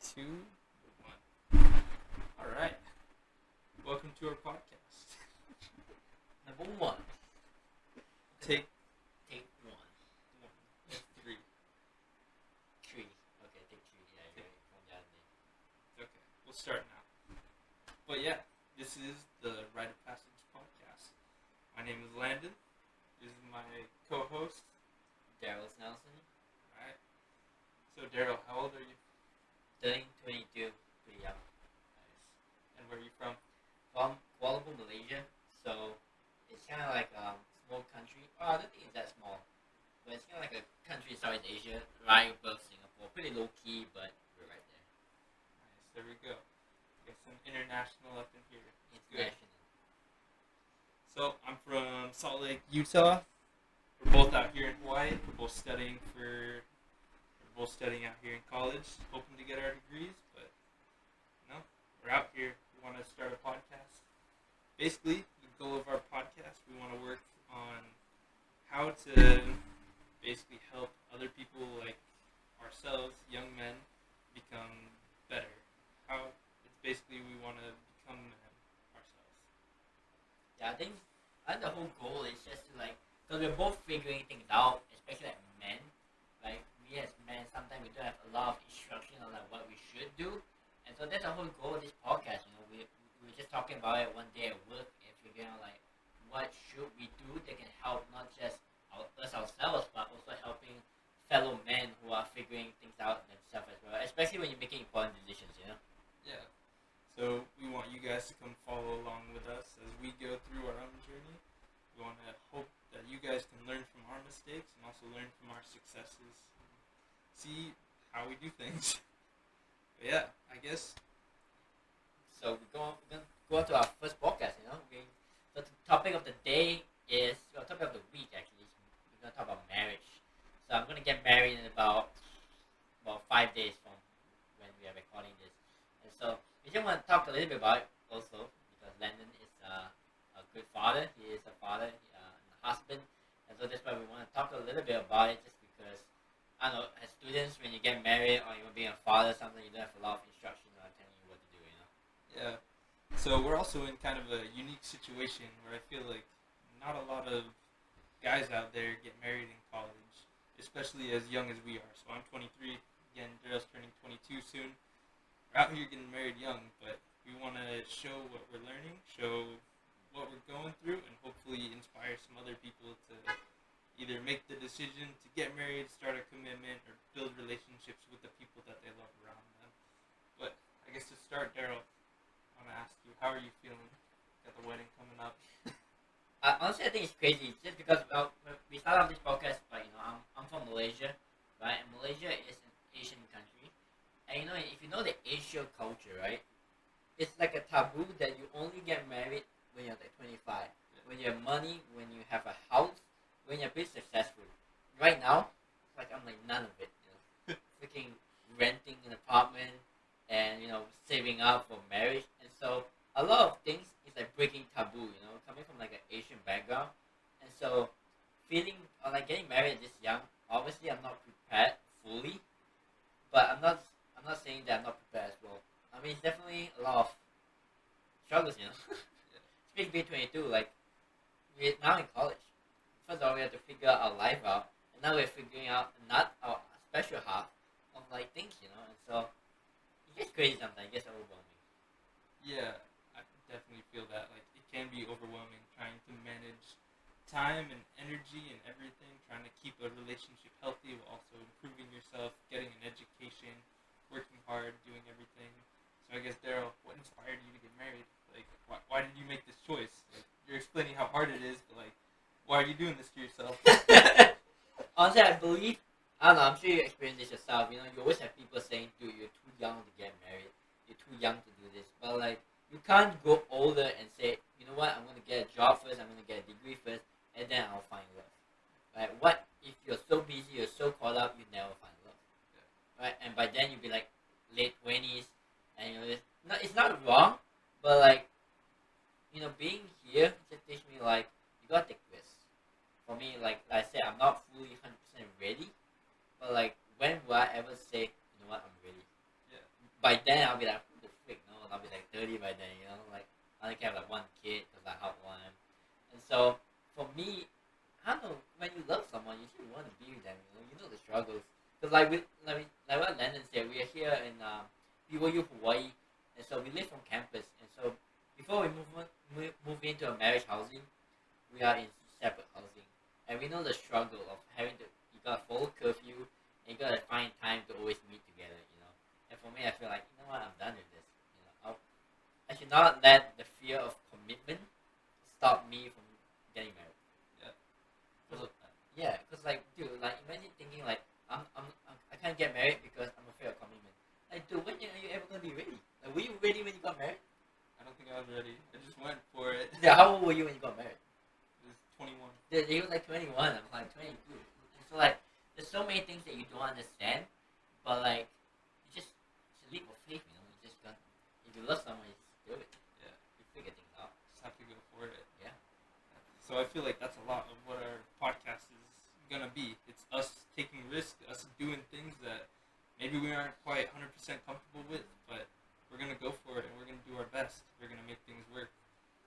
Two, one. All right. Welcome to our podcast. Number one. Take Take one. one. That's three. Three. Okay, take three. Yeah, you're right. From the other name. Okay, we'll start now. But yeah, this is the Rite of Passage podcast. My name is Landon. This is my co-host. Daryl Nelson. All right. So Daryl, how old are you? 22. Pretty young. Nice. And where are you from? From Kuala Lumpur, Malaysia. So it's kind of like a small country. Oh, I don't think it's that small. But it's kind of like a country in Southeast Asia, right above Singapore. Pretty low key, but we're right there. Nice. There we go. Got some international up in here. It's good. International. So I'm from Salt Lake, Utah. We're both out here in Hawaii. We're both studying out here in college, hoping to get our degrees. But we're out here. We want to start a podcast. Basically, the goal of our podcast, we want to work on how to basically help other people like ourselves, young men, become better. How it's basically we want to become men ourselves. Yeah, I think the whole goal is just to because we're both figuring things out, especially like men. Like we as men, sometimes we don't have a lot of instruction on like what we should do, and so that's the whole goal of this podcast. We were just talking about it one day at work and figuring out like what should we do that can help not just us ourselves, but also helping fellow men who are figuring things out themselves as well. Especially when you're making important decisions. Yeah. So we want you guys to come follow along with us as we go through our own journey. We want to hope that you guys can learn from our mistakes and also learn from our successes. See how we do things. But yeah, I guess. So we're going to go on to our first podcast. So the topic of the day is topic of the week actually. We're going to talk about marriage. So I'm going to get married in about 5 days from when we are recording this. And so we just want to talk a little bit about it also because Landon is a good father. He is a father and a husband. And so that's why we want to talk a little bit about it just because, I don't know, as students, when you get married or you're being a father or something, you don't have a lot of instruction on telling you what to do, Yeah. So we're also in kind of a unique situation where I feel like not a lot of guys out there get married in college, especially as young as we are. So I'm 23. Again, Daryl's turning 22 soon. We're out here getting married young, but we want to show what we're learning, show what we're going through, and hopefully inspire some other people to either make the decision to get married, start a commitment, or build relationships with the people that they love around them. But I guess to start, Daryl, I want to ask you, how are you feeling? Got the wedding coming up. Honestly, I think it's crazy just because we started off this podcast, but I'm from Malaysia, right? And Malaysia is an Asian country, and if you know the Asian culture, right? It's like a taboo that you only get married when you're like 25, when you have money, when you have a house, when you're pretty successful. Right now, I'm like none of it. Freaking renting an apartment and saving up for marriage, and so a lot of things is like breaking taboo. Coming from like an Asian background, and so feeling or like getting married this young. Obviously, I'm not prepared fully, but I'm not saying that I'm not prepared as well. I mean, it's definitely a lot of struggles. Speaking being 22, like we're now in college. First of all, we have to figure our life out, and now we're figuring out not our special half of like things, and so it gets crazy sometimes. It gets overwhelming. Yeah, I definitely feel that. Like, it can be overwhelming trying to manage time and energy and everything, trying to keep a relationship healthy while also improving yourself, getting an education, working hard, doing everything. So I guess, Daryl, what inspired you to get married? Like, why did you make this choice? Like, you're explaining how hard it is, but like, why are you doing this to yourself? Honestly, I believe, I don't know, I'm sure you experienced this yourself. You always have people saying, dude, you're too young to get married. You're too young to do this. But like, you can't go older and say, you know what, I'm going to get a job first, I'm going to get a degree first, and then I'll find love. Right? What if you're so busy, you're so caught up, you never find love? Yeah. Right? And by then you'll be like late 20s, and it's not wrong, but like, being here just teach me like, you got to take risks. For me, like I said, I'm not fully 100% ready, but like, when will I ever say, you know what, I'm ready? Yeah. I'll be like 30 by then. Like I only have like one kid because I have one, and so for me, I don't know. When you love someone, you just want to be with them. You know the struggles. Because like what Landon said, we are here in BYU, Hawaii, and so we live on campus. And so before we move into a marriage housing, we are in separate housing, and we know the struggle of having to you gotta follow curfew, and you gotta find time to always meet together. And for me, I feel like what, I'm done with this. I should not let the fear of commitment stop me from getting married. Yeah. Because like, dude, like imagine thinking like I can't get married because I'm afraid of commitment. Like, dude, when are you ever gonna be ready? Like, were you ready when you got married? I don't think I was ready. I just went for it. Yeah, how old were you when you got married? I was 21. Yeah, you were like 21. I'm like 22. And so like, there's so many things that you don't understand, but like, it's a leap of faith. You just got. If you love someone, you just do it. Yeah. You figure things out. Just have to go for it. Yeah. So I feel like that's a lot of what our podcast is gonna be. It's us taking risks, us doing things that maybe we aren't quite 100% comfortable with, but we're gonna go for it and we're gonna do our best. We're gonna make things work.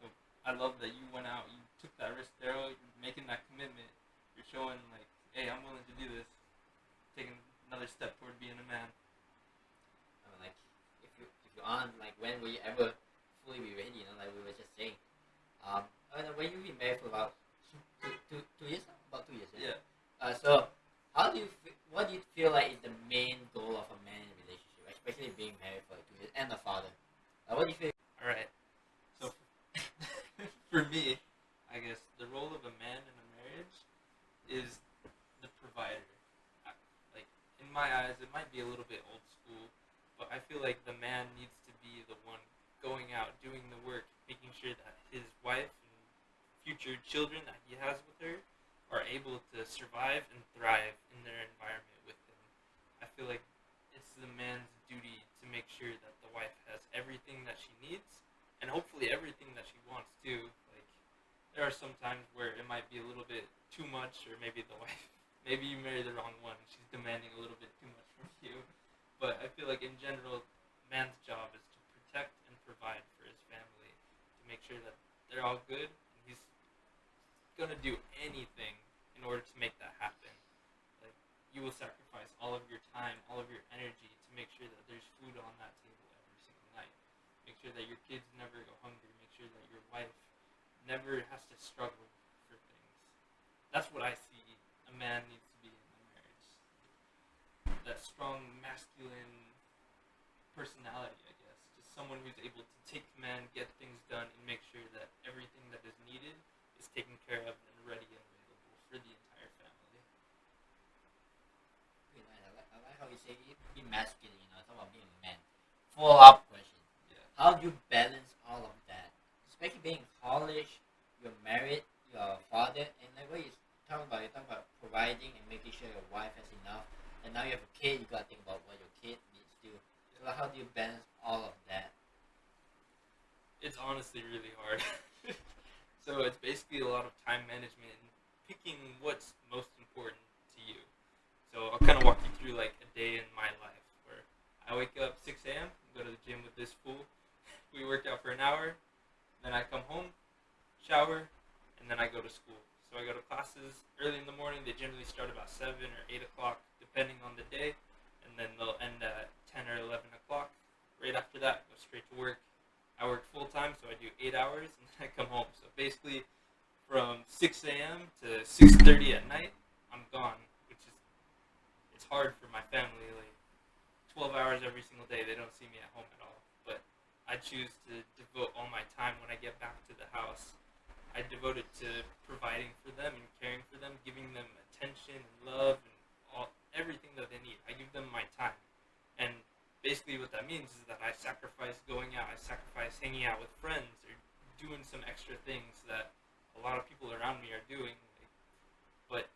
So I love that you went out, you took that risk, Daryl. You're making that commitment. You're showing like, hey, I'm willing to do this. Taking another step toward being a man. I mean, like if you're on like when will you ever fully be ready? Like we were just saying. When you've been married for about two years now? About 2 years. Yeah. So, what do you feel like is the main goal of a man in a relationship, especially being married for like 2 years and a father? What do you feel? All right. So, for me, I guess the role of a man in a marriage is the provider. Like in my eyes, it might be a little bit old school, but I feel like the man needs to be the one going out, doing the work, making sure that his wife and future children that he has with her are able to survive and thrive in their environment with him. I feel like it's the man's duty to make sure that the wife has everything that she needs and hopefully everything that she wants too. Like there are some times where it might be a little bit too much, or maybe the wife, maybe you marry the wrong one, she's demanding a little bit too much from you. But I feel like in general, man's job is to protect and provide for his family, to make sure that they're all good, and he's gonna do anything in order to make that happen. Like you will sacrifice all of your time, all of your energy to make sure that there's food on that table every single night. Make sure that your kids never go hungry. Make sure that your wife never has to struggle for things. That's what I see a man needs to be in a marriage. That strong masculine personality, I guess. Just someone who's able to take command, get things done, and make sure that everything that is needed is taken care of and ready and available for the entire family. I like how you say be masculine. It's about being a man. Follow-up question. Yeah. How do you balance all of that? Especially being in college, you're married, you're a father, and like what you're talking about providing and making sure your wife has enough. And now you have a kid, you gotta think about what your kid needs to do. So how do you balance all of that? It's honestly really hard. So it's basically a lot of time management and picking what's most important to you. So I'll kind of walk you through like a day in my life where I wake up 6 a.m., go to the gym with this fool. We work out for an hour. Then I come home, shower, and then I go to school. So I go to classes early in the morning. They generally start about 7 or 8 o'clock, depending on the day. And then they'll end at 10 or 11 o'clock. Right after that, go straight to work. I work full time, so I do 8 hours, and then I come home. So basically, from 6 a.m. to 6:30 at night, I'm gone, which is it's hard for my family. Like 12 hours every single day, they don't see me at home at all. But I choose to devote all my time when I get back to the house. I devote it to providing for them and caring for them, giving them attention and love and everything that they need. I give them my time, and basically what that means is that I sacrifice going out, I sacrifice hanging out with friends or doing some extra things that a lot of people around me are doing. But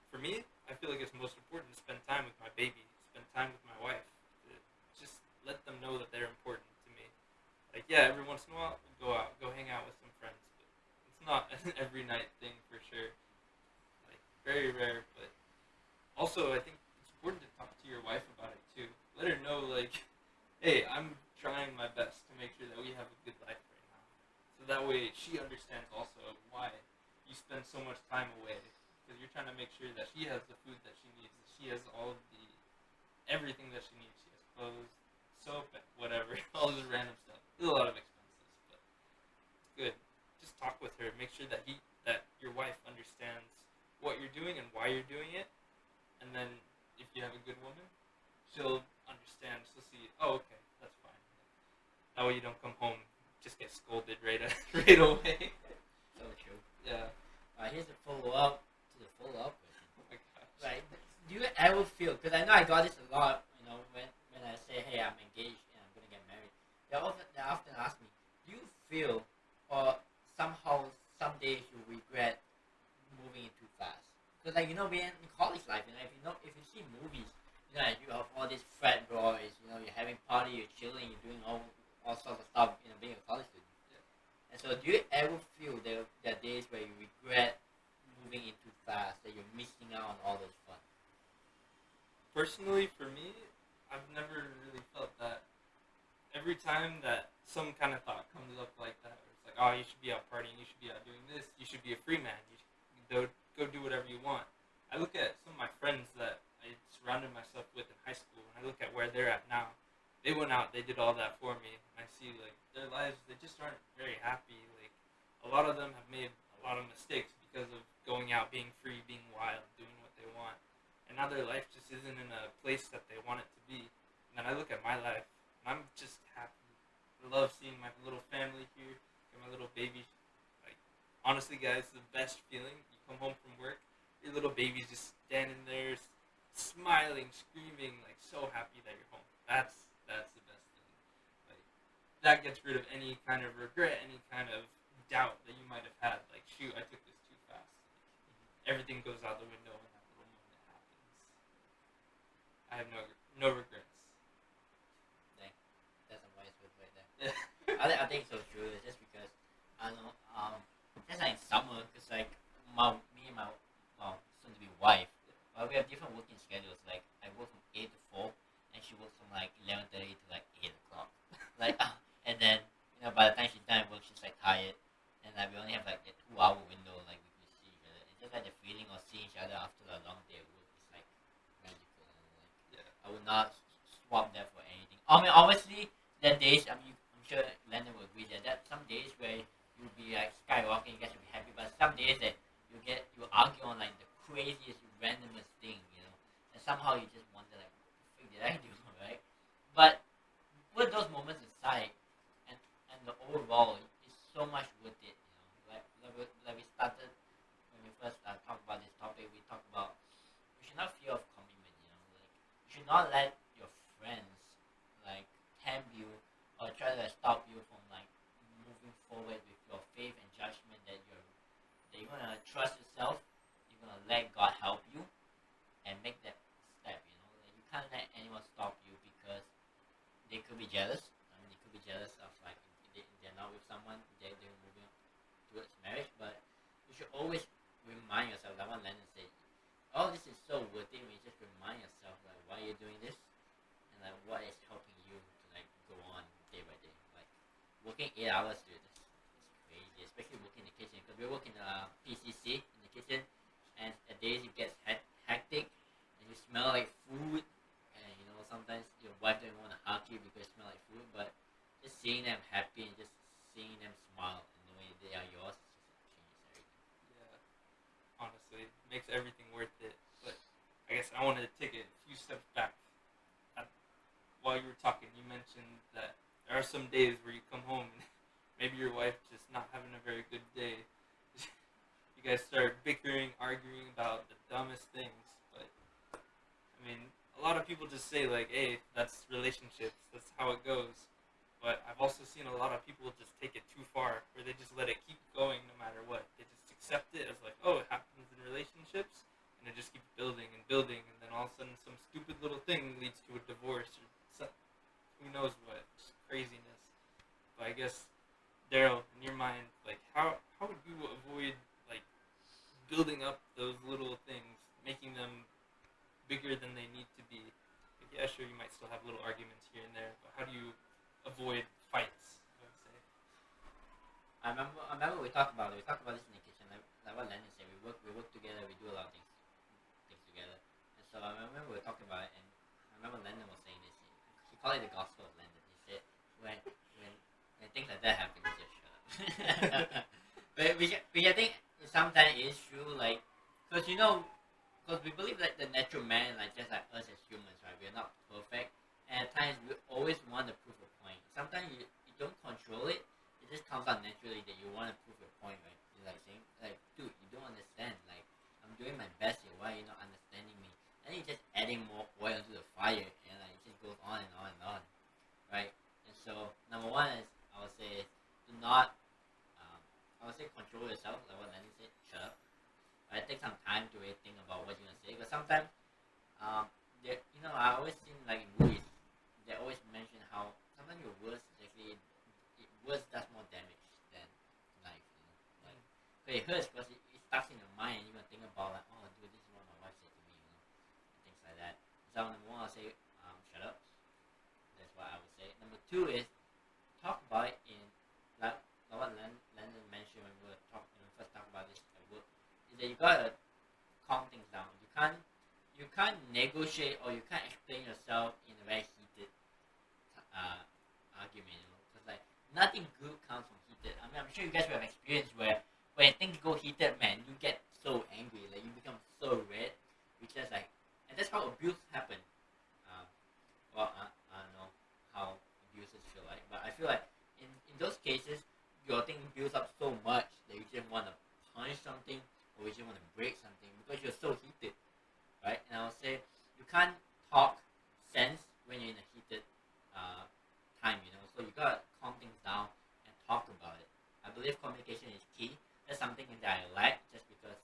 for me, I feel like it's most important to spend time with my baby, spend time with my wife, to just let them know that they're important to me. Like, yeah, every once in a while, we'll go out, go hang out with some friends, but it's not an every night thing for sure. Like, very rare, but also I think it's important to talk to your wife about it too. Let her know, like, hey, I'm trying my best to way she understands also why you spend so much time away, because you're trying to make sure that she has the food that she needs, that she has all of the everything that she needs. She has clothes, soap, whatever, all the random stuff. There's a lot of expenses, but it's good. Just talk with her. Make sure that your wife understands what you're doing and why you're doing it, and then if you have a good woman, she'll understand. She'll see, oh, okay, that's fine. That way you don't come home just get scolded right away. So true. Yeah. Here's a follow-up to the follow-up question. Oh my gosh. Right. Do you ever feel, because I know I got this a lot, when I say, hey, I'm engaged and I'm going to get married, they often ask me, do you feel, or somehow, some days you regret moving in too fast? Because, being in college life, if you see movies, you have all these frat boys, you're having party, you're chilling, you're doing all sorts of stuff, being a college student. Yeah. And so do you ever feel there are days where you regret moving in too fast, that you're missing out on all those fun? Personally, for me, I've never really felt that. Every time that some kind of thought comes up like that, where it's like, oh, you should be out partying, you should be out doing this, you should be a free man, you should go do whatever you want. I look at some of my friends that I surrounded myself with in high school, and I look at where they're at now. They went out, they did all that for me, and I see, like, their lives, they just aren't very happy. Like, a lot of them have made a lot of mistakes because of going out, being free, being wild, doing what they want. And now their life just isn't in a place that they want it to be. And then I look at my life, and I'm just happy. I love seeing my little family here, and my little baby. Like, honestly, guys, the best feeling, you come home from work, your little baby's just standing there, smiling, screaming, like, so happy that you're home. That's the best thing. Like, that gets rid of any kind of regret, any kind of doubt that you might have had. Like, shoot, I took this too fast. Like, everything goes out the window when that little moment happens. I have no regrets. Dang, that's a wise word right there. I think so true. It's just because I don't know. Just like in summer, because like me and my soon to be wife, we have different working schedules. Like I work from 8 to 4, and she works from like 11:30 to like 8 o'clock. Like, and then by the time she's done work, she's like tired, and like we only have like a 2-hour window like we can see each other. It's just like the feeling of seeing each other after a long day of work is like magical. Like, I would not swap that for anything. I mean, obviously, there are days. I'm sure Landon will agree that some days where you'll be like skyrocketing, you guys will be happy, but some days that you argue on like the craziest, randomest thing, and somehow you just wonder like, what the freak did I do, right? But put those moments aside, and the overall is so much worth it, Like we started when we first talked about this topic, we talked about you should not fear of commitment, Like you should not let your friends like tempt you or try to stop you from like moving forward with your faith and judgment that you're gonna trust yourself, you're gonna let God help you and make that step, Like you can't let anyone stop you because they could be jealous. I mean, they could be jealous of like they're not with someone, they're moving towards marriage, but you should always remind yourself, like what Landon said, oh, this is so worth it when you just remind yourself like why you're doing this and like what is helping you to like go on day by day. Like working 8 hours, dude, it's crazy, especially working in the kitchen, because we work in PCC in the kitchen, and at days it gets hectic and you smell like food, and sometimes your wife doesn't want to hug you because you smell like food, but just seeing them happy and just seeing them smile and knowing they are yours just changes everything. Yeah, honestly, it makes everything worth it. But I guess I wanted to take a few steps back. While you were talking, you mentioned that there are some days where you come home and maybe your wife just not having a very good day. You guys start bickering, arguing about the dumbest things. But I mean, a lot of people just say like, "Hey, that's relationships. That's how it goes." But I've also seen a lot of people just take it too far, where they just let it keep going no matter what. They just accept it as like, "Oh, it happens in relationships," and it just keeps building and building, and then all of a sudden, some stupid little thing leads to a divorce or who knows what, just craziness. But I guess, Daryl, in your mind, like how would you avoid like building up those little things, making them bigger than they need to be? Like, yeah, sure, you might still have little arguments here and there, but how do you avoid fights, I would say? I remember we talk about this in the kitchen, like what Landon said. We work together. We do a lot of things together. And so I remember we were talking about it, and I remember Landon was saying this. He called it the gospel of Landon. He said when things like that happen, you just shut up. But I think sometimes it is true, like, because because we believe that the natural man, like just like us as humans, right? We are not perfect, and at times we always want to prove a point. Sometimes you don't control it; it just comes out naturally that you want to prove a point, right? You're like saying, like, dude, you don't understand. Like, I'm doing my best here. Why are you not understanding me? And you're just adding more oil to the fire, and like it just goes on and on and on, right? And so number one is I would say do not. I would say control yourself, like what Lenny said, shut up. Right? Take some time to really think about what you're gonna say. Because sometimes, I always seen like in movies, they always mention how sometimes your words actually, words does more damage than knife. Like, but it hurts because it stuck in your mind, and you're gonna think about like, oh, dude, this is what my wife said to me, and things like that. So number one, I'll say, shut up. That's what I would say. Number two is talk about it in like what Landon mentioned when we first talked about this at work, is that you gotta calm things down. You can't negotiate or you can't explain yourself in a very heated argument. Because like nothing good comes from heated. I mean, I'm sure you guys will have experience where when things go heated, man, you get so angry, like you become so red, which is like, and that's how abuse happen. I don't know how abusers feel like, but I feel like in those cases, your thing builds up so much that you just want to punch something or you just want to break something because you're so heated, right? And I'll say you can't talk sense when you're in a heated time, so you gotta calm things down and talk about it. I believe communication is key. That's something that I lack just because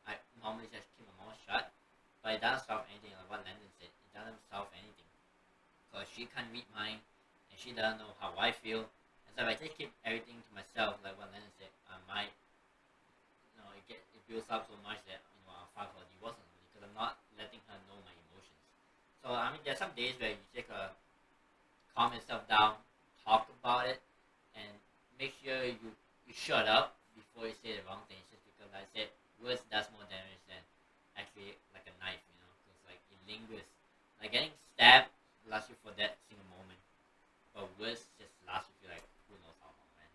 I normally just keep my mouth shut, but it doesn't solve anything. Like what Landon said, it doesn't solve anything because she can't read mine and she doesn't know how I feel. So if I just keep everything to myself, like what Lennon said, I might, it builds up so much that, I'll file for a divorce because I'm not letting her know my emotions. So, I mean, there's some days where you take calm yourself down, talk about it, and make sure you shut up before you say the wrong thing. It's just because like I said, words does more damage than actually like a knife, because like it lingers. Like getting stabbed lasts you for that single moment, but words just last you like who knows how long, man.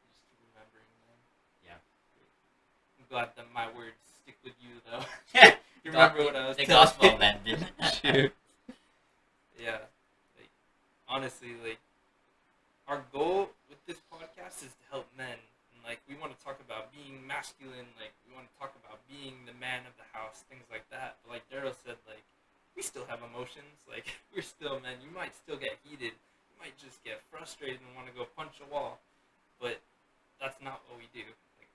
Just keep remembering, man. Yeah. I'm glad that my words stick with you, though. Yeah. You remember what I was the telling gospel, you. man. Shoot. Yeah. Like, honestly, like, our goal with this podcast is to help men. And, like, we want to talk about being masculine. Like, we want to talk about being the man of the house, things like that. But like Daryl said, like, we still have emotions. Like, we're still men. You might still get heated. Might just get frustrated and want to go punch a wall, but that's not what we do. Like,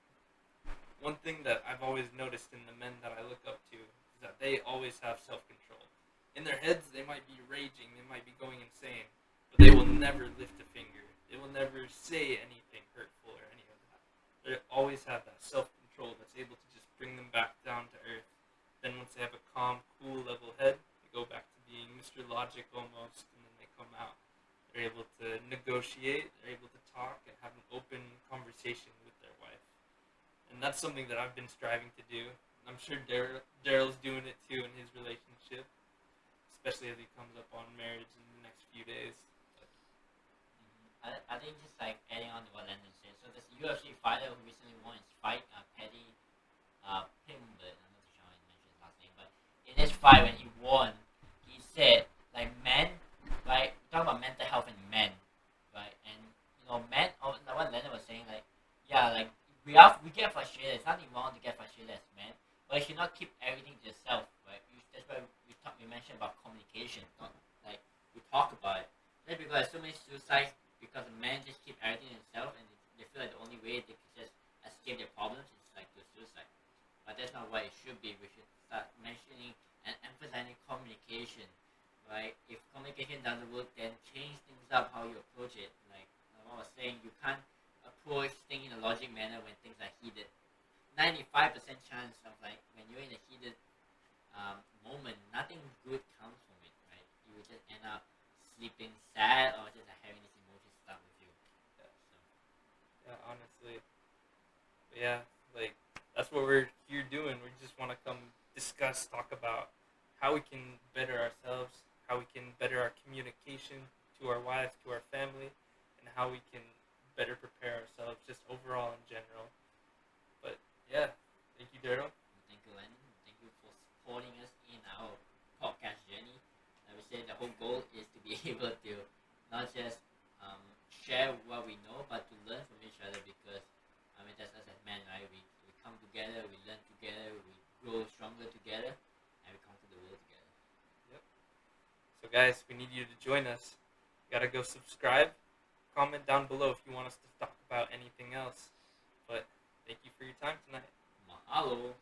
one thing that I've always noticed in the men that I look up to is that they always have self-control. In their heads, they might be raging, they might be going insane, but they will never lift a finger. They will never say anything hurtful or any of that. They always have that self-control that's able to just bring them back down to earth. Then once they have a calm, cool, level head, they go back to being Mr. Logic almost, and then they come out. They're able to negotiate, they're able to talk and have an open conversation with their wife. And that's something that I've been striving to do. I'm sure Daryl's doing it too in his relationship, especially as he comes up on marriage in the next few days. I think just like adding on to what Landon said, so this UFC fighter who recently won his fight, Paddy Pimblett, I'm not sure how he mentioned his last name, but in his fight when he won, he said, like, men, right, talking about mental health in men, right, and, men, like what Landon was saying, like, yeah, like, we get frustrated, there's nothing wrong to get frustrated as men, but you should not keep everything to yourself, right, that's why we mentioned about communication, not, like, we talk about it, just because there's so many suicides, because men just keep everything to themselves, and they feel like the only way they can just escape their problems is, like, to suicide, but that's not what it should be. We should start mentioning and emphasizing communication, right? If communication doesn't work, then change things up how you approach it. Like I was saying, you can't approach things in a logic manner when things are heated. 95% chance of like when you're in a heated moment, nothing good comes from it, right? You will just end up sleeping sad or just having this emotion stuck with you. Yeah, honestly, yeah, like that's what we're here doing. We just want to come discuss, talk about how we can better ourselves, how we can better our communication to our wives, to our family, and how we can better prepare ourselves just overall in general. But yeah, thank you, Daryl. Thank you, Lenny. Thank you for supporting us in our podcast journey. Like we said, the whole goal is to be able to not just share what we know, but to learn from each other because, I mean, that's us as men, right? We come together, we learn together, we grow stronger together, and we conquer the world together. Yep. So guys, we need you to join us. You gotta go subscribe, comment down below if you want us to talk about anything else. But thank you for your time tonight. Mahalo.